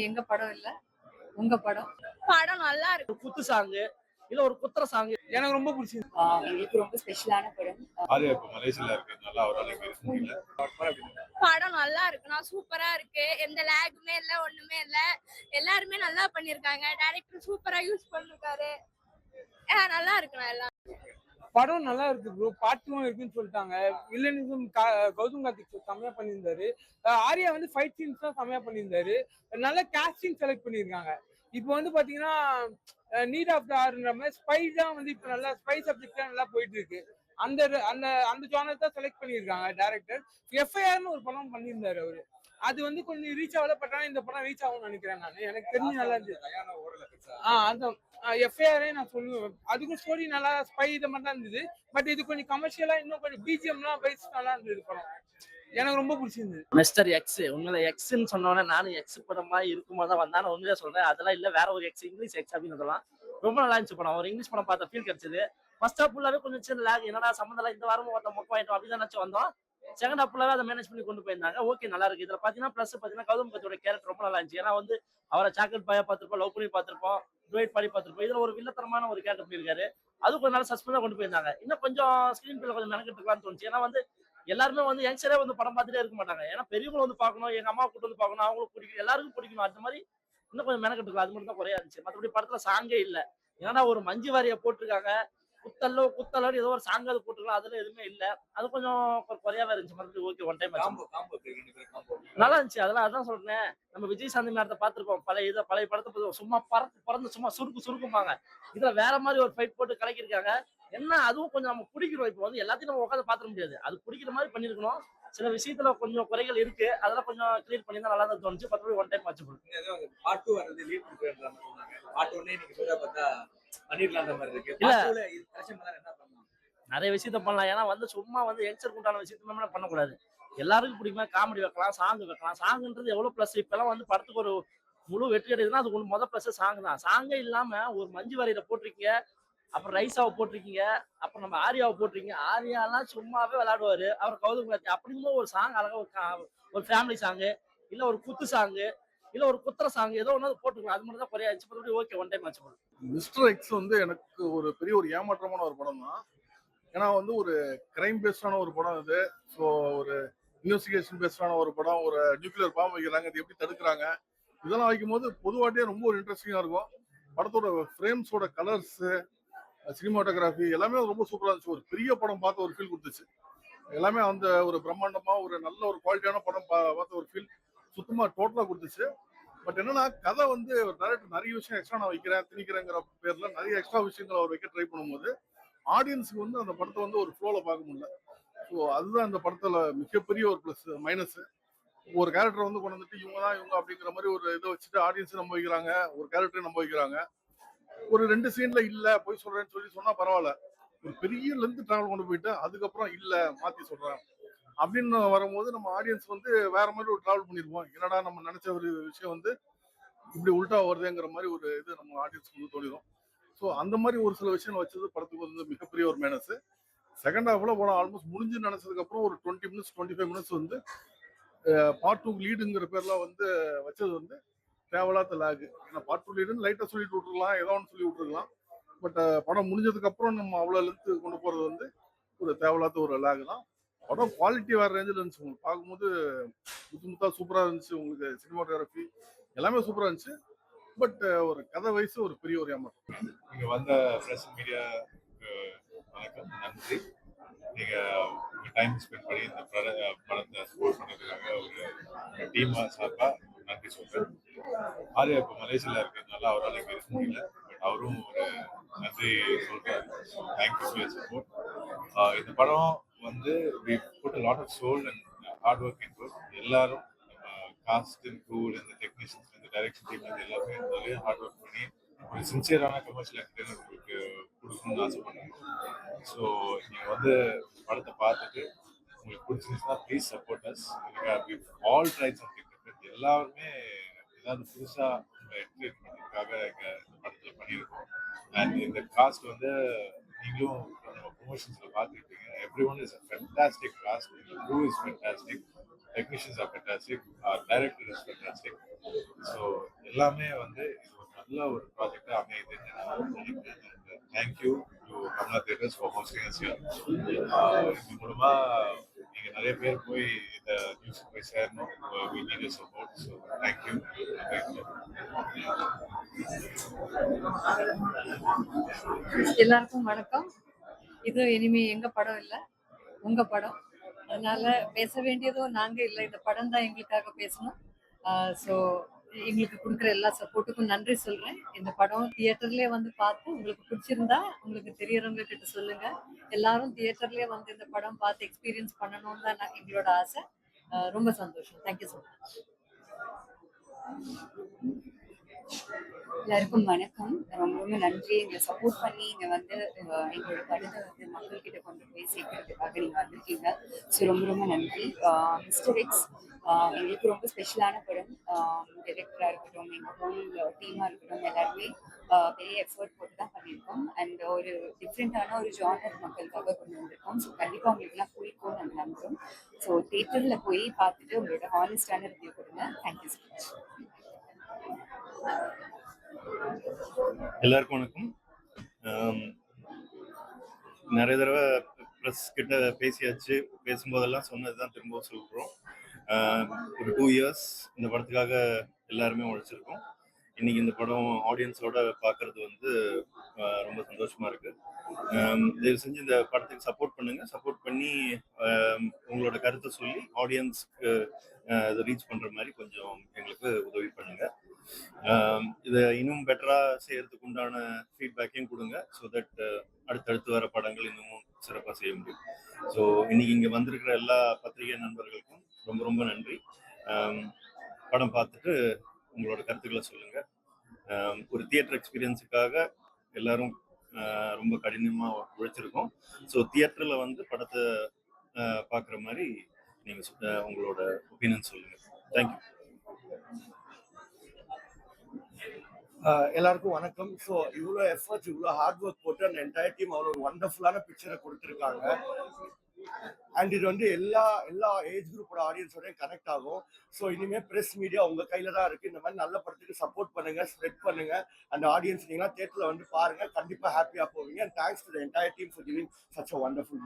எங்க படம் இல்ல, உங்க படம். படம் நல்லா இருக்கு. குத்து சாங்கு இல்ல ஒரு குத்துற சாங் எனக்கு ரொம்ப பிடிச்சிருக்கு. எங்களுக்கு ரொம்ப ஸ்பெஷலான படம். ஆர்யா இப்ப மலேசியால இருக்கிறதுனால அவரால் இங்க இருக்க முடியல. படம் நல்லா இருக்கு, நான் சூப்பரா இருக்கு. எந்த லேகுமே இல்ல, ஒண்ணுமே இல்ல. எல்லாருமே நல்லா பண்ணிருக்காங்க. டைரக்டர் சூப்பரா யூஸ் பண்ணிருக்காரு. நல்லா இருக்கு. எல்லாம் படம் நல்லா இருக்கு ப்ரோ. பாட்டும் இருக்குன்னு சொல்லிட்டாங்க. வில்லனுக்கும் கௌதம் கார்த்திக் செம்மையா பண்ணியிருந்தாரு. ஆர்யா வந்து ஃபைட் சீன்ஸ் தான் செம்மையா பண்ணியிருந்தாரு. நல்ல கேஸ்டிங் செலக்ட் பண்ணியிருக்காங்க. இப்போ வந்து பாத்தீங்கன்னா நீட் ஆஃப் த ஆர்ன்ற மாதிரி ஸ்பை தான் வந்து இப்போ நல்லா ஸ்பை சப்ஜெக்ட் நல்லா போயிட்டு இருக்கு. அந்த அந்த அந்த ஜானர் தான் செலக்ட் பண்ணியிருக்காங்க டைரக்டர். எஃப்ஐஆர்னு ஒரு படம் பண்ணியிருந்தாரு அவரு. அது வந்து கொஞ்சம் ரீச் ஆகல, பட் ஆனால் இந்த படம் ரீச் ஆகும்னு நினைக்கிறேன். நான் எனக்கு தெரிஞ்சு நல்லா இருந்துச்சு. அந்த எஃப்ஐஆரே நான் சொல்லுவேன். அதுக்கும் ஸ்டோரி நல்லா ஸ்பை இதை மாதிரி தான் இருந்தது. பட் இது கொஞ்சம் கமர்ஷியலா இன்னும் கொஞ்சம் பிஜிஎம்லாம் வைஸ் நல்லா இருந்தது படம். எனக்கு ரொம்ப பிடிச்சிருந்தது. மிஸ்டர் எக்ஸ் உண்மையில எக்ஸ்ன்னு சொன்னோன்னே நானும் எக்ஸ் படமா இருக்குமா தான் வந்தா நான் உண்மையா சொல்றேன். அதெல்லாம் இல்ல, வேற ஒரு எக்ஸ், இங்கிலீஷ் எக்ஸ் அப்படின்னு சொல்லலாம். ரொம்ப நல்லா இருந்துச்சு படம். ஒரு இங்கிலீஷ் படம் பார்த்த ஃபீல் கிடைச்சது. ஃபர்ஸ்ட் ஹாஃப் ஃபுல்லாவே கொஞ்சம் சின்ன லேக், என்னடா சம்மந்தம் இந்த வாரமும் ஒருத்த மொக்க வாங்கிட்டோம் அப்படின்னு நினைச்சு வந்தோம். செகண்ட் ஹாஃப் ஃபுல்லாவே அதை மேனேஜ் பண்ணி கொண்டு போயிருந்தாங்க. ஓகே, நல்லா இருக்கு. இதுல பாத்தீங்கன்னா பிளஸ் பாத்தீங்கன்னா கௌதம் கார்த்தியோட கேரக்டர் ரொம்ப நல்லா இருந்துச்சு. ஏன்னா வந்து அவரை சாக்லேட் பாயா பார்த்திருப்போம், லவ் பண்ணி பார்த்திருப்போம், டுவைட் பாடி பார்த்திருப்போம். இதுல ஒரு வில்லத்தனமான ஒரு கேரக்டர் பண்ணியிருக்காரு. அது கொஞ்சம் நாள் சஸ்பெண்டா கொண்டு போயிருந்தாங்க. இன்னும் கொஞ்சம் ஸ்கிரீன் பிளே கொஞ்சம் மெனக்கிட்டுக்கலாம்னு தோணுச்சு. ஏன்னா வந்து எல்லாருமே வந்து யங்ஸ்டரே வந்து படம் பார்த்துட்டே இருக்க மாட்டாங்க. ஏன்னா பெரியவங்களும் வந்து பார்க்கணும், எங்க அம்மா கூட்டு வந்து பார்க்கணும், அவங்களுக்கு பிடிக்கும், எல்லாருக்கும் பிடிக்கணும். அந்த மாதிரி இன்னும் கொஞ்சம் மெனக்கிட்டுக்கலாம். அது மட்டும் தான் குறையா இருந்துச்சு. மற்றபடி படத்துல சாங்கே இல்லை. ஏன்னா ஒரு மஞ்சு வாரியை போட்டிருக்காங்க, குத்தல்லோ ஏதோ ஒரு சாங் அது போட்டுக்கலாம், அதுல எதுவுமே இல்ல. அது கொஞ்சம் குறையாவே இருந்துச்சு. மறுபடியும் ஓகே, ஒன் டைம் நல்லா இருந்துச்சு. அதெல்லாம் அதான் சொல்றேன். நம்ம விஜய் சாந்தி மேடத்தை பார்த்திருப்போம் பழைய படத்தை சும்மா பறந்து சும்மா சுருக்கும்பாங்க. இதுல வேற மாதிரி ஒரு ஃபைட் போட்டு கலக்கிருக்காங்க. என்ன அதுவும் கொஞ்சம் நம்ம பிடிக்கிறோம். இப்போ வந்து எல்லாத்தையும் நம்ம உட்காந்து பாத்திர முடியாது. அது பிடிக்கிற மாதிரி பண்ணிருக்கணும். சில விஷயத்துல கொஞ்சம் குறைகள் இருக்கு. அதெல்லாம் கொஞ்சம் கிளியர் பண்ணி தான் நல்லா தான் தோணுச்சு. மற்றபடி ஒன் டைம் வாட்ச் பண்ணுங்க. பார்ட் 2 வரது லீட் பண்றாங்க. பார்ட் 1 நீங்க சொல்ற பார்த்தா பண்ணிரலாம்ன்ற மாதிரி இருக்கு. இல்ல, என்ன பண்ணலாம்? நிறைய விஷயத்த பண்ணலாம். ஏன்னா வந்து சும்மா வந்து யங்ஸ்டருக்கு உண்டான விஷயத்த நம்ம பண்ணக்கூடாது. எல்லாருக்கும் பிடிக்குமா, காமெடி வைக்கலாம், சாங் வைக்கலாம். சாங்குன்றது எவ்வளவு பிளஸ். இப்பெல்லாம் வந்து படத்துக்கு ஒரு முழு வெற்றி அடையுதுன்னா அது முதல் பிளஸ் சாங் தான். சாங்கே இல்லாம ஒரு மஞ்சு வாரியில போட்டிருக்கீங்க, அப்புறம் ரைசாவை போட்டிருக்கீங்க, அப்புறம் நம்ம ஆர்யாவை போட்டிருக்கீங்க. ஆர்யாலாம் சும்மாவே விளையாடுவாரு. அவர் கௌதம் கார்த்தி அப்படிங்கும்போது ஒரு சாங் அழகா ஒரு ஃபேமிலி சாங்கு இல்ல ஒரு குத்து சாங்கு இல்ல ஒரு குத்துற சாங் ஏதோ ஒன்று போட்டுக்கலாம். அது மட்டும் தான் குறையாச்சு. மறுபடியும் ஓகே, ஒன் டைம் வாட்ச் பண்ணுங்க. மிஸ்டர் எக்ஸ் வந்து எனக்கு ஒரு பெரிய ஒரு ஏமாற்றமான ஒரு படம் தான். ஏன்னா வந்து ஒரு கிரைம் பேஸ்டான ஒரு படம் இது. ஸோ ஒரு இன்வெஸ்டிகேஷன் பேஸ்டான ஒரு படம். ஒரு நியூக்ளியர் பாம்பு வைக்கிறாங்க, அது எப்படி தடுக்கிறாங்க, இதெல்லாம் வைக்கும்போது பொதுவாட்டியே ரொம்ப ஒரு இன்ட்ரெஸ்டிங்காக இருக்கும். படத்தோட ஃப்ரேம்ஸோட கலர்ஸு, சினிமாட்டோகிராஃபி எல்லாமே ரொம்ப சூப்பராக இருந்துச்சு. ஒரு பெரிய படம் பார்த்த ஒரு ஃபீல் கொடுத்துச்சு. எல்லாமே அந்த ஒரு பிரம்மாண்டமா ஒரு நல்ல ஒரு குவாலிட்டியான படம் பார்த்த ஒரு ஃபீல் சுத்தமாக டோட்டலாக கொடுத்துச்சு. பட் என்னன்னா கதை வந்து டைரக்டர் நிறைய விஷயம் எக்ஸ்ட்ரா நான் வைக்கிறேன் திணிக்கிறேங்கிற பேர்ல நிறைய எக்ஸ்ட்ரா விஷயங்களை அவர் வைக்க ட்ரை பண்ணும்போது ஆடியன்ஸுக்கு வந்து அந்த படத்தை வந்து ஒரு ஃப்ளோல பார்க்க முடியல. ஸோ அதுதான் அந்த படத்துல மிகப்பெரிய ஒரு ப்ளஸ் மைனஸ். ஒரு கேரக்டர் வந்து கொண்டு வந்துட்டு இவங்க தான் இவங்க அப்படிங்கிற மாதிரி ஒரு இதை வச்சுட்டு ஆடியன்ஸ் நம்ப வைக்கிறாங்க, ஒரு கேரக்டரை நம்ப வைக்கிறாங்க. ஒரு 2 சீன்ல இல்ல போய் சொல்றேன்னு சொன்னா பரவாயில்ல. ஒரு பெரிய லென்த் டிராவல் கொண்டு போயிட்டு அதுக்கப்புறம் இல்ல மாத்தி சொல்றேன் அப்படின்னு வரும்போது நம்ம ஆடியன்ஸ் வந்து வேற மாதிரி ஒரு டிராவல் பண்ணிருப்போம். என்னடா நம்ம நினைச்ச ஒரு விஷயம் வந்து இப்படி உல்டா வருதுங்கிற மாதிரி ஒரு இது நம்ம ஆடியன்ஸ்க்கு வந்து தோணிடும். ஸோ அந்த மாதிரி ஒரு சில விஷயங்கள் வச்சது படத்துக்கு வந்து மிகப்பெரிய ஒரு மைனஸ். செகண்ட் ஹாஃப்ல போன ஆல்மோஸ்ட் முடிஞ்சு நினைச்சதுக்கு அப்புறம் ஒரு 20 மினிட்ஸ் 25 மினிட்ஸ் வந்து பார்ட் 2 லீடுங்கிற பேர்ல வந்து வச்சது வந்து தேவையில்லாத லேக். ஏன்னா பார்ட் 2 லீடுன்னு லைட்டா சொல்லிட்டு விட்டுருக்கலாம், ஏதோ ஒன்று சொல்லி விட்டுருக்கலாம். பட் படம் முடிஞ்சதுக்கு அப்புறம் நம்ம அவ்வளோ லென்த்து கொண்டு போறது வந்து ஒரு தேவையில்லாத ஒரு லேக் தான். படம் குவாலிட்டி வேற ரேஞ்சில் இருந்துச்சு. உங்களுக்கு பார்க்கும்போது முத்தா சூப்பராக இருந்துச்சு. உங்களுக்கு சினிமாட்டோகிராஃபி எல்லாமே சூப்பராக இருந்துச்சு. பட் ஒரு கதை வயசு ஒரு பெரிய ஒரு ஏமாற்றம். இங்க வந்த பிரஸ் மீடியா வணக்கம், நன்றி. நீங்க உங்க டைம் ஸ்பெண்ட் பண்ணி இந்த படத்தை சப்போர்ட் பண்ணதுக்காக ஒரு டீம் சார்பா நன்றி சொல்றேன். ஆர்யா இப்போ மலேசியால இருக்கிறதுனால அவரால் இங்க இருக்க முடியல. பட் அவரும் ஒரு நன்றி சொல்றாரு. Thank you for your support. இந்த படம் வந்து we put a lot of soul and hard work into it. எல்லாரும் காஸ்ட் அண்ட் க்ரூ இந்த டெக்னீஷியன்ஸ் இந்த டைரக்ஷன் டீம் எல்லாருமே நிறைய ஹார்ட் ஒர்க் பண்ணி ஒரு சின்சியரான கமர்ஷியல் என்டர்டைனர் உங்களுக்கு கொடுக்கணும்னு ஆசைப்படுறேன். ஸோ நீங்கள் வந்து படத்தை பார்த்துட்டு உங்களுக்கு பிடிச்சிருந்துச்சுன்னா please support us. All try something different. எல்லாருமே ஏதாவது புதுசாக என்டர்டைன்மெண்ட்டுக்காக எங்கள் இந்த படத்தில் பண்ணியிருக்கோம். அண்ட் இந்த காஸ்ட் வந்து நீங்களும் நம்ம ப்ரொமோஷன்ஸ்ல பார்த்துருப்பீங்க. Everyone is a fantastic cast. The crew is fantastic. Technicians are fantastic. Our director is fantastic. So எல்லாமே வந்து இது ஒரு நல்ல ஒரு ப்ராஜெக்டா அமையுதுன்னு நான் நினைக்கிறேன். Thank you to Kamala theatres for hosting us here. இது மூலமா நீங்க நிறைய பேர் போய் இந்த நியூஸ் போய் சேரணும். We need your support. So thank you. எல்லாருக்கும் வணக்கம். இது இனிமே எங்க படம் இல்ல, உங்க படம். அதனால பேச வேண்டியதும் நாங்க இல்ல, இந்த படம் தான் எங்களுக்காக பேசணும். ஸோ எங்களுக்கு கொடுக்குற எல்லா சப்போர்ட்டுக்கும் நன்றி சொல்றேன். இந்த படம் தியேட்டர்லயே வந்து பார்த்து உங்களுக்கு பிடிச்சிருந்தா உங்களுக்கு தெரியறவங்க கிட்ட சொல்லுங்க. எல்லாரும் தியேட்டர்லயே வந்து இந்த படம் பார்த்து எக்ஸ்பீரியன்ஸ் பண்ணணும்னு தான் எங்களோட ஆசை. ரொம்ப சந்தோஷம். Thank you so much. எல்லாருக்கும் வணக்கம். ரொம்ப ரொம்ப நன்றி. எங்களை சப்போர்ட் பண்ணி இங்க வந்து எங்களோட படத்தை வந்து மக்கள்கிட்ட கொண்டு போய் சேர்க்கறதுக்காக நீங்க வந்திருக்கீங்க. ஸோ ரொம்ப ரொம்ப நன்றி. மிஸ்டர் எக்ஸ் எங்களுக்கு ரொம்ப ஸ்பெஷலான படம். டைரக்டரா இருக்கட்டும், எங்க ஹோல் டீமா இருக்கட்டும், எல்லாருமே பெரிய எஃபர்ட் போட்டு தான் பண்ணியிருக்கோம். அண்ட் ஒரு டிஃப்ரெண்டான ஒரு ஜானர் மக்களுக்காக கொண்டு வந்திருக்கோம். ஸோ கண்டிப்பா உங்களுக்குலாம் பிடிக்கும் நாங்கள் நம்புறோம். ஸோ தியேட்டர்ல போய் பார்த்துட்டு உங்களோட ஹானஸ்டான ரிவ்யூ கொடுங்க. Thank you so much. எல்லாருக்கும் வணக்கம். நிறைய தடவை ப்ரெஸ் கிட்ட பேசியாச்சு. பேசும்போதெல்லாம் சொன்னதுதான் திரும்ப சொல்கிறோம். ஒரு 2 இயர்ஸ் இந்த படத்துக்காக எல்லாருமே உழைச்சிருக்கோம். இன்னைக்கு இந்த படம் ஆடியன்ஸோட பார்க்கறது வந்து ரொம்ப சந்தோஷமா இருக்கு. தயவு செஞ்சு இந்த படத்துக்கு சப்போர்ட் பண்ணுங்க. சப்போர்ட் பண்ணி உங்களோட கருத்தை சொல்லி ஆடியன்ஸ்க்கு இதை ரீச் பண்ற மாதிரி கொஞ்சம் எங்களுக்கு உதவி பண்ணுங்க. இதை இன்னும் பெட்டரா செய்யறதுக்கு உண்டான ஃபீட்பேக்கையும் கொடுங்க. ஸோ தட் அடுத்தடுத்து வர படங்கள் இன்னமும் சிறப்பாக செய்ய முடியும். ஸோ இன்னைக்கு இங்கே வந்திருக்கிற எல்லா பத்திரிகை நண்பர்களுக்கும் ரொம்ப ரொம்ப நன்றி. படம் பார்த்துட்டு உங்களோட கருத்துக்களை சொல்லுங்க. ஒரு தியேட்டர் எக்ஸ்பீரியன்ஸுக்காக எல்லாரும் ரொம்ப கடினமாக உழைச்சிருக்கோம். ஸோ தியேட்டரில் வந்து படத்தை பார்க்குற மாதிரி நீங்கள் உங்களோட ஒப்பீனியன் சொல்லுங்க. தேங்க்யூ. எல்லாருக்கும் வணக்கம். ஸோ இவ்வளோ எஃபர்ட்ஸ், இவ்வளோ ஹார்ட் ஒர்க் போட்டு அந்த என்டையர் டீம் அவ்வளோ ஒரு ஒண்டர்ஃபுல்லான பிக்சரை கொடுத்துருக்காங்க. அண்ட் இது வந்து எல்லா ஏஜ் குரூப்போட ஆடியன்ஸோடய கனெக்ட் ஆகும். ஸோ இனிமேல் ப்ரெஸ் மீடியா உங்கள் கையில் தான் இருக்குது. இந்த மாதிரி நல்ல படத்துக்கு சப்போர்ட் பண்ணுங்கள், ஸ்ப்ரெட் பண்ணுங்கள். அந்த ஆடியன்ஸ் நீங்களாம் தேட்டரில் வந்து பாருங்கள். கண்டிப்பாக ஹாப்பியாக போவீங்க. And thanks to the entire team for giving such a wonderful